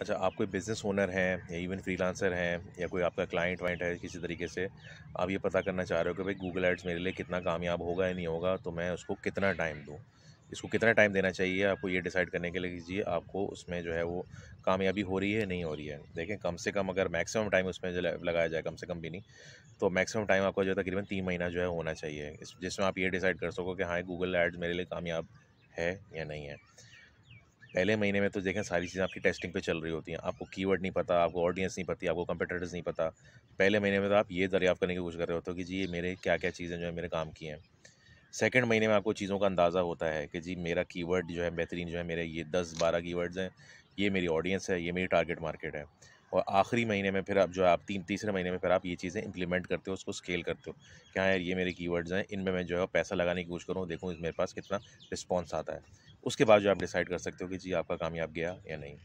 अच्छा, आप कोई बिज़नेस ओनर हैं या इवन फ्रीलांसर हैं या कोई आपका क्लाइंट वाइंट है किसी तरीके से, आप ये पता करना चाह रहे हो कि भाई गूगल एड्स मेरे लिए कितना कामयाब होगा या नहीं होगा, तो मैं उसको कितना टाइम दूँ। इसको कितना टाइम देना चाहिए आपको ये डिसाइड करने के लिए कि जी आपको उसमें जो है वो कामयाबी हो रही है, नहीं हो रही है। देखें, कम से कम अगर मैक्सिमम टाइम उसमें जो लगाया जाए, कम से कम भी नहीं, तो मैक्सिमम टाइम आपका जो है तकरीबन 3 महीना जो है होना चाहिए। जिसमें आप ये डिसाइड कर सको कि हाँ, गूगल एड्स मेरे लिए कामयाब है या नहीं है। पहले महीने में तो देखें सारी चीज़ें आपकी टेस्टिंग पे चल रही होती हैं, आपको कीवर्ड नहीं पता, आपको ऑडियंस नहीं पता, आपको कंपटीटर्स नहीं पता। पहले महीने में तो आप ये दरियाफ्त करने की कोशिश कर रहे होते हो कि जी ये मेरे क्या-क्या चीज़ें जो है मेरे काम की हैं। सेकंड महीने में आपको चीज़ों का अंदाज़ा होता है कि जी मेरा कीवर्ड जो है बेहतरीन, जो है मेरे ये 10-12 कीवर्ड्स हैं, ये मेरी ऑडियंस है, ये मेरी टारगेट मार्केट है। और आखिरी महीने में फिर आप जो है आप तीसरे महीने में फिर आप ये चीज़ें इम्प्लीमेंट करते हो, उसको स्केल करते हो कि हाँ यार, ये मेरे कीवर्ड्स हैं, इनमें मैं जो है पैसा लगाने की कोशिश करूँ, देखूँ मेरे पास कितना रिस्पॉन्स आता है। उसके बाद जो आप डिसाइड कर सकते हो कि जी आपका कामयाब गया या नहीं।